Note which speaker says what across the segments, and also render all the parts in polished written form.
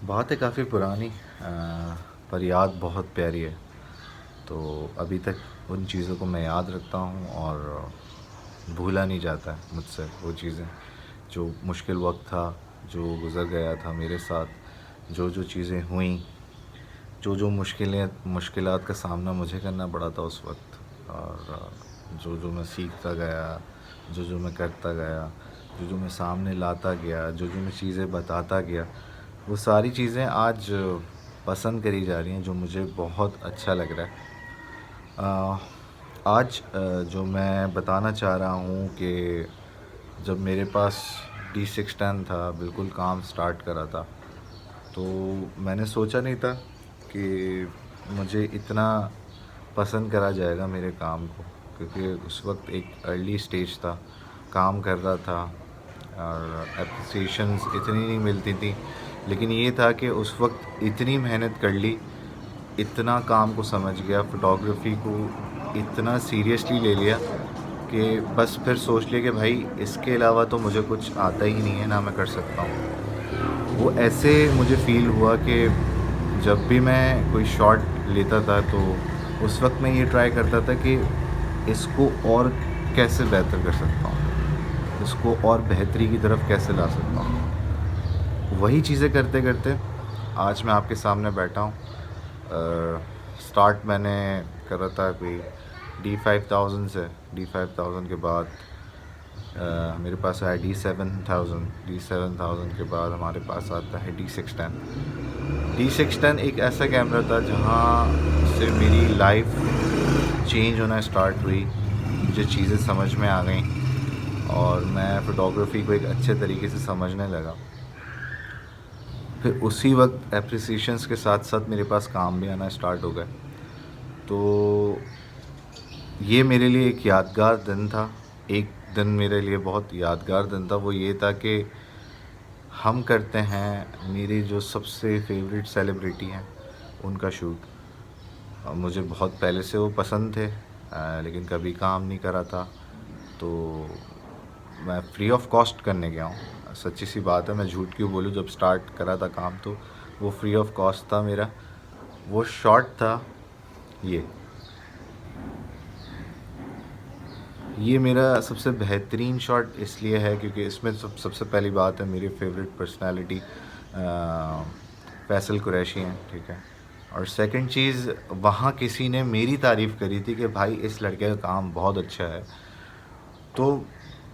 Speaker 1: बात है काफ़ी पुरानी पर याद बहुत प्यारी है। तो अभी तक उन चीज़ों को मैं याद रखता हूँ और भूला नहीं जाता है मुझसे वो चीज़ें। जो मुश्किल वक़्त था, जो गुज़र गया था मेरे साथ, जो चीज़ें हुईं, जो मुश्किलात का सामना मुझे करना पड़ा था उस वक़्त, और जो मैं सीखता गया, जो मैं करता गया, जो मैं सामने लाता गया, जो मैं चीज़ें बताता गया, वो सारी चीज़ें आज पसंद करी जा रही हैं, जो मुझे बहुत अच्छा लग रहा है। अ, आज जो मैं बताना चाह रहा हूँ कि जब मेरे पास D610 था, बिल्कुल काम स्टार्ट करा था, तो मैंने सोचा नहीं था कि मुझे इतना पसंद करा जाएगा मेरे काम को, क्योंकि उस वक्त एक अर्ली स्टेज था, काम कर रहा था और एप्रिसिएशंस इतनी नहीं मिलती थी। लेकिन ये था कि उस वक्त इतनी मेहनत कर ली, इतना काम को समझ गया, फ़ोटोग्राफ़ी को इतना सीरियसली ले लिया कि बस फिर सोच लिया कि भाई इसके अलावा तो मुझे कुछ आता ही नहीं है, ना मैं कर सकता हूँ। वो ऐसे मुझे फ़ील हुआ कि जब भी मैं कोई शॉट लेता था तो उस वक्त मैं ये ट्राई करता था कि इसको और कैसे बेहतर कर सकता हूँ, इसको और बेहतरी की तरफ कैसे ला सकता हूँ। वही चीज़ें करते करते आज मैं आपके सामने बैठा हूँ। स्टार्ट मैंने करा था कोई D5000 से। D5000 के बाद मेरे पास आया D7000। D7000 के बाद हमारे पास आता है D610। एक ऐसा कैमरा था जहाँ से मेरी लाइफ चेंज होना स्टार्ट हुई, मुझे चीज़ें समझ में आ गई और मैं फ़ोटोग्राफ़ी को एक अच्छे तरीके से समझने लगा। फिर उसी वक्त एप्रिसिएशंस के साथ साथ मेरे पास काम भी आना स्टार्ट हो गए। तो ये मेरे लिए एक यादगार दिन था। एक दिन मेरे लिए बहुत यादगार दिन था, वो ये था कि हम करते हैं, मेरी जो सबसे फेवरेट सेलिब्रिटी हैं उनका शूट। मुझे बहुत पहले से वो पसंद थे, लेकिन कभी काम नहीं करा था, तो मैं फ्री ऑफ कॉस्ट करने गया हूँ। सच्ची सी बात है, मैं झूठ क्यों बोलूँ, जब स्टार्ट करा था काम तो वो फ्री ऑफ कॉस्ट था मेरा। वो शॉट था ये मेरा सबसे बेहतरीन शॉट इसलिए है क्योंकि इसमें सबसे पहली बात है, मेरी फेवरेट पर्सनालिटी फैसल कुरैशी हैं, ठीक है। और सेकंड चीज़, वहाँ किसी ने मेरी तारीफ़ करी थी कि भाई इस लड़के का काम बहुत अच्छा है। तो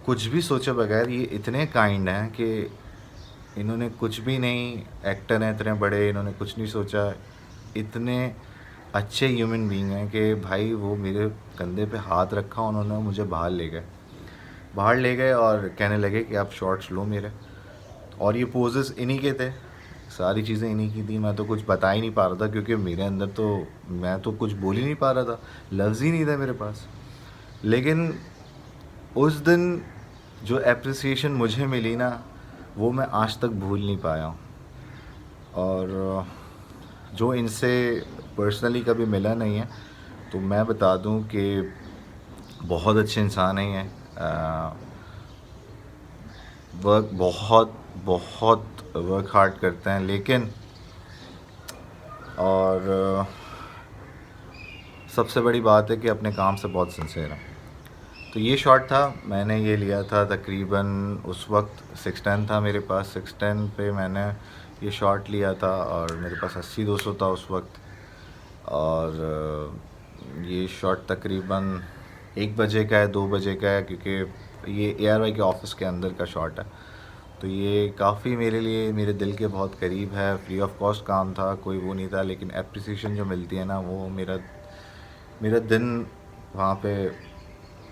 Speaker 1: कुछ भी सोचे बगैर ये इतने काइंड हैं कि इन्होंने कुछ भी नहीं, एक्टर हैं इतने बड़े, इन्होंने कुछ नहीं सोचा, इतने अच्छे ह्यूमन बीइंग हैं कि भाई वो मेरे कंधे पे हाथ रखा, उन्होंने मुझे बाहर ले गए और कहने लगे कि आप शॉट्स लो मेरे। और ये पोजेस इन्हीं के थे, सारी चीज़ें इन्हीं की थी। मैं तो कुछ बता ही नहीं पा रहा था क्योंकि मेरे अंदर तो, मैं तो कुछ बोल ही नहीं पा रहा था, लफ्ज़ ही नहीं थे मेरे पास। लेकिन उस दिन जो एप्रिसिएशन मुझे मिली ना, वो मैं आज तक भूल नहीं पाया हूँ। और जो इनसे पर्सनली कभी मिला नहीं है, तो मैं बता दूं कि बहुत अच्छे इंसान हैं ये। वर्क बहुत बहुत वर्क हार्ड करते हैं, लेकिन और सबसे बड़ी बात है कि अपने काम से बहुत सिंसियर हैं। तो ये शॉट था, मैंने ये लिया था तकरीबन, उस वक्त 610 था मेरे पास, 610 पे मैंने ये शॉट लिया था और मेरे पास 80-200 था उस वक्त। और ये शॉट तकरीबन 1 बजे का है, 2 बजे का है, क्योंकि ये ARY के ऑफिस के अंदर का शॉट है। तो ये काफ़ी मेरे लिए, मेरे दिल के बहुत करीब है। फ्री ऑफ कॉस्ट काम था, कोई वो नहीं था, लेकिन एप्रिसिएशन जो मिलती है ना, वो मेरा मेरा दिन वहाँ पे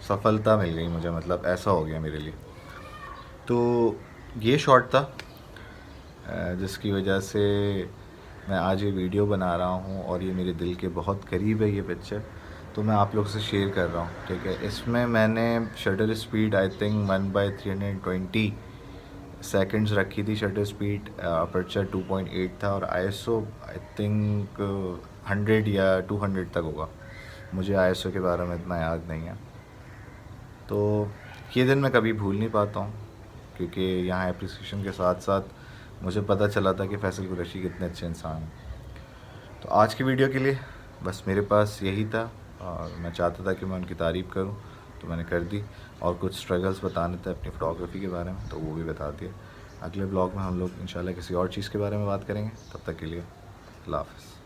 Speaker 1: सफलता मिल गई मुझे, मतलब ऐसा हो गया मेरे लिए। तो ये शॉट था जिसकी वजह से मैं आज ये वीडियो बना रहा हूँ और ये मेरे दिल के बहुत करीब है ये पिक्चर, तो मैं आप लोग से शेयर कर रहा हूँ, ठीक है। इसमें मैंने shutter speed I think 1/320 seconds रखी थी शटर स्पीड, अपर्चर 2.8 था और ISO आई थिंक 100 या 200 तक होगा, मुझे ISO के बारे में इतना याद नहीं है। तो ये दिन मैं कभी भूल नहीं पाता हूँ, क्योंकि यहाँ एप्रिसिएशन के साथ साथ मुझे पता चला था कि फैसल कुरैशी कितने अच्छे इंसान हैं। तो आज की वीडियो के लिए बस मेरे पास यही था और मैं चाहता था कि मैं उनकी तारीफ़ करूं, तो मैंने कर दी। और कुछ स्ट्रगल्स बताने थे अपनी फ़ोटोग्राफ़ी के बारे में, तो वो भी बता दिए। अगले ब्लॉग में हम लोग इंशाल्लाह किसी और चीज़ के बारे में बात करेंगे। तब तक के लिए अल्लाह हाफ़िज़।